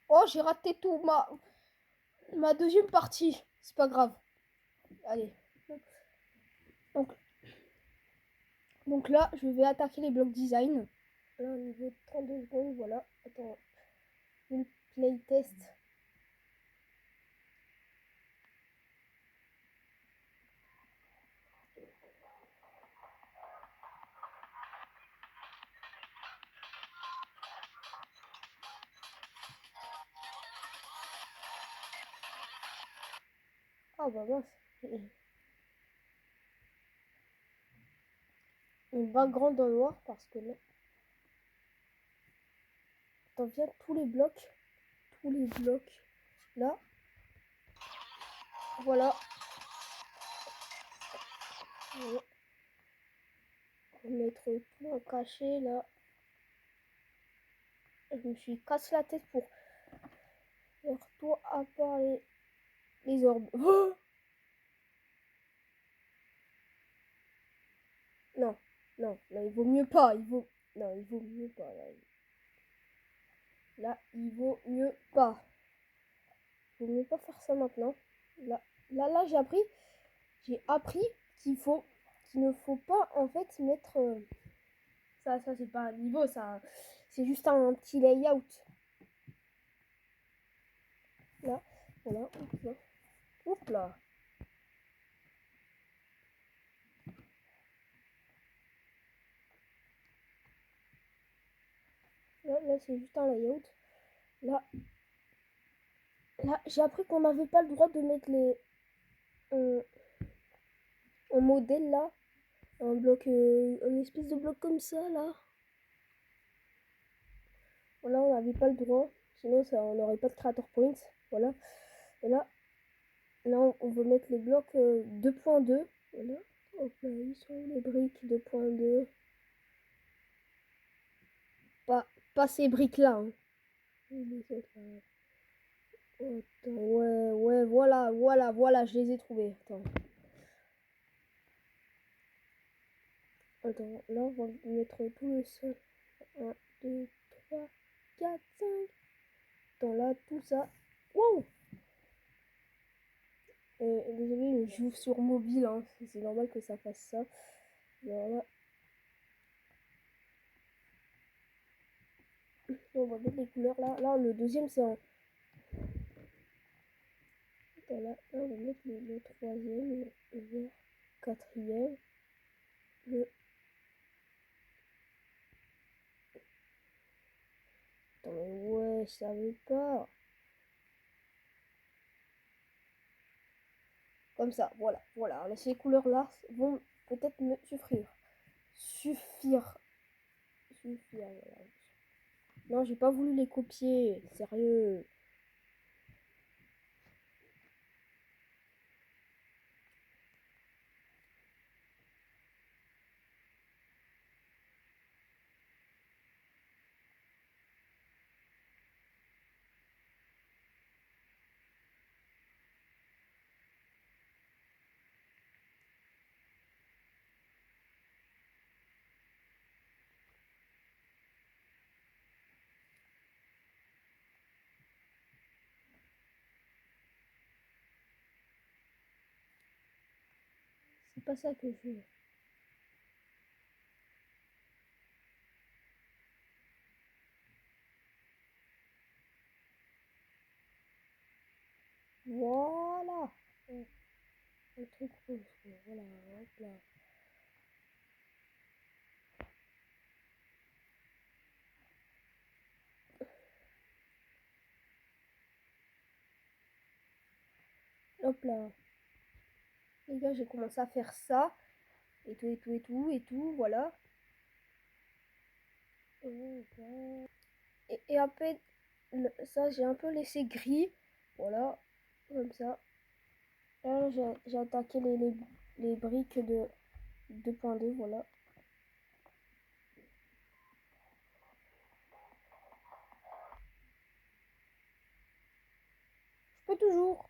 Oh, j'ai raté tout ma deuxième partie. C'est pas grave. Allez. Donc là, je vais attaquer les blocs design. Là, au niveau de 32 secondes, voilà. Attends. Une playtest. Ah bah mince. Une background dans le noir parce que là. T'en viens tous les blocs. Tous les blocs. Là. Voilà. Voilà. On va mettre tout en caché là. Je me suis cassé la tête pour faire tout à part les orbes. Oh non, non, non, il vaut mieux pas. Non, il vaut mieux pas. Là, il vaut mieux pas. Il vaut mieux pas faire ça maintenant. Là, j'ai appris qu'il ne faut pas en fait mettre ça c'est pas un niveau, ça c'est juste un petit layout. Là, voilà, hop là. Là c'est juste un layout. Là, j'ai appris qu'on n'avait pas le droit de mettre les en modèle là, un bloc, une espèce de bloc comme ça là. Voilà, on n'avait pas le droit, sinon ça, on n'aurait pas de creator points. Voilà. Et là on veut mettre les blocs 2.2. Voilà. Hop là, ils sont les briques 2.2. Pas ces briques là. Hein. Attends, ouais, voilà, je les ai trouvés. Attends, là on va mettre tout le sol. 1, 2, 3, 4, 5. Attends, là, tout ça. Wow! Désolé, je joue sur mobile, hein. C'est normal que ça fasse ça. Voilà. On va mettre les couleurs là. Là, le deuxième, c'est en. Attends, là, on va mettre le troisième, le vert, quatrième, le. Attends, mais ouais, je savais pas. Comme ça, voilà. Ces couleurs-là vont peut-être me suffire. Voilà. Non, j'ai pas voulu les copier, sérieux. C'est pas ça que je veux. Voilà. Un truc rose. Voilà, hop là. Hop là. Les gars, j'ai commencé à faire ça. Et tout, voilà. Et après, ça, j'ai un peu laissé gris. Voilà, comme ça. Là, j'ai attaqué les briques de 2.2, voilà. Je peux toujours.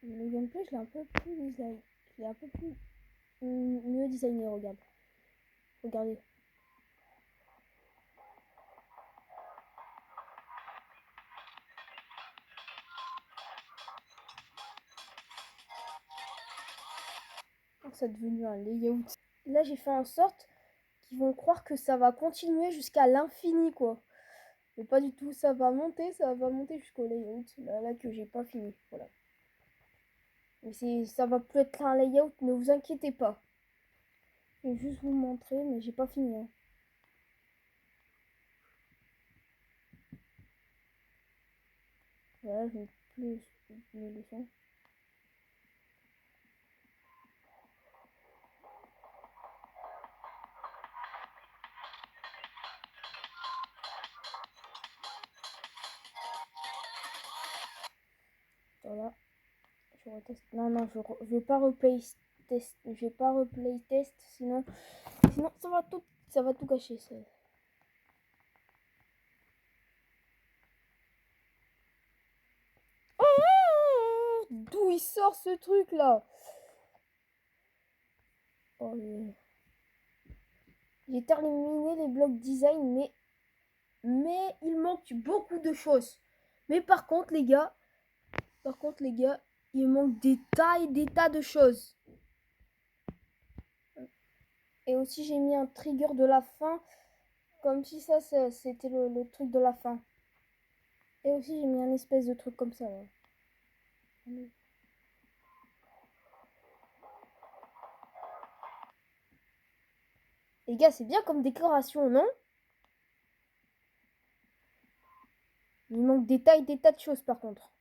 Le gameplay, je l'ai un peu plus design. Je l'ai un peu plus mieux designé, regarde. Regardez. Ça est devenu un layout. Là, j'ai fait en sorte qu'ils vont croire que ça va continuer jusqu'à l'infini, quoi. Mais pas du tout, ça va monter jusqu'au layout, là que j'ai pas fini, voilà. Mais ça va plus être un layout, ne vous inquiétez pas. Je vais juste vous montrer, mais j'ai pas fini. Hein. Voilà, je vais plus mes leçons. Voilà. Je reteste. Non, je vais pas replay test. Je vais pas replay test, sinon ça va tout gâcher. Ça. Oh, d'où il sort ce truc là? Oh, j'ai terminé les blocs design, mais il manque beaucoup de choses. Mais par contre, les gars, il manque des tas et des tas de choses. Et aussi, j'ai mis un trigger de la fin, comme si ça, c'était le truc de la fin. Et aussi, j'ai mis un espèce de truc comme ça. Là. Les gars, c'est bien comme décoration, non? Il manque des tas et des tas de choses, par contre.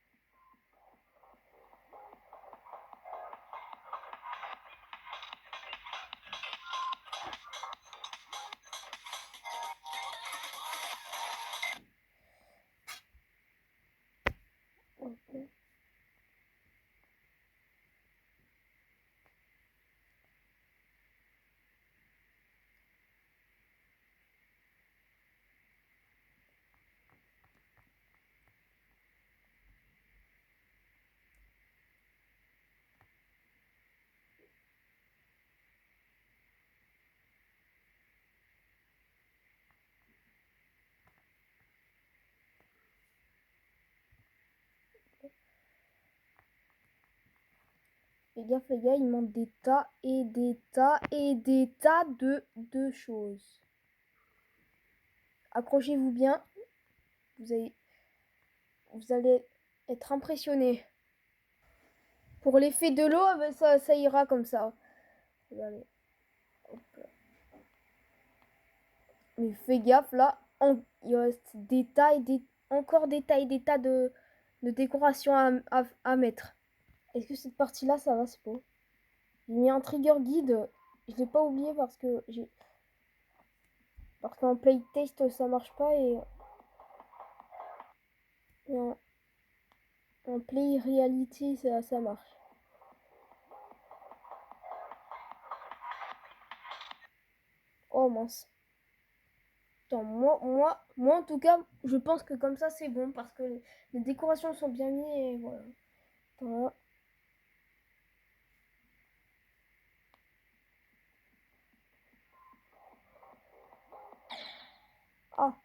Okay. Fais gaffe, les gars, il manque des tas et des tas et des tas de choses. Accrochez-vous bien. Vous allez être impressionnés. Pour l'effet de l'eau, ben ça ira comme ça. Regardez. Mais fais gaffe, là, il reste des tas et encore des tas et des tas de décorations à mettre. Est-ce que cette partie-là, ça va, c'est beau. J'ai mis un trigger guide. Je l'ai pas oublié parce qu'en playtest, ça marche pas et en play reality, ça marche. Oh mince. Attends, moi, en tout cas, je pense que comme ça, c'est bon parce que les décorations sont bien mises et voilà. Voilà. Ah,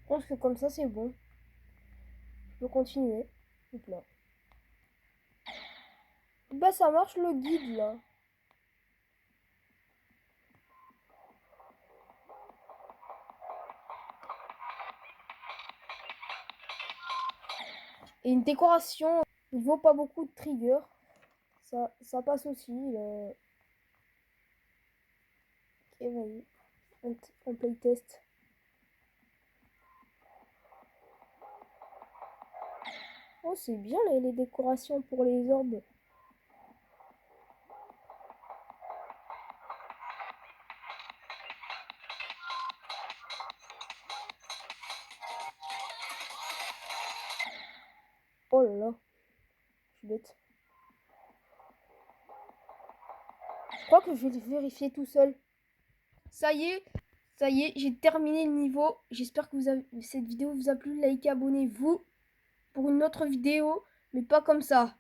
je pense que comme ça, c'est bon. Je peux continuer. Hop là. Bah, ça marche le guide là. Et une décoration, il vaut pas beaucoup de trigger. Ça passe aussi. Ok, vas-y. On playtest. Oh, c'est bien les décorations pour les orbes. Oh là là. Je suis bête. Je crois que je vais vérifier tout seul. Ça y est, j'ai terminé le niveau. J'espère que cette vidéo vous a plu. Likez, abonnez-vous. pour une autre vidéo, mais pas comme ça.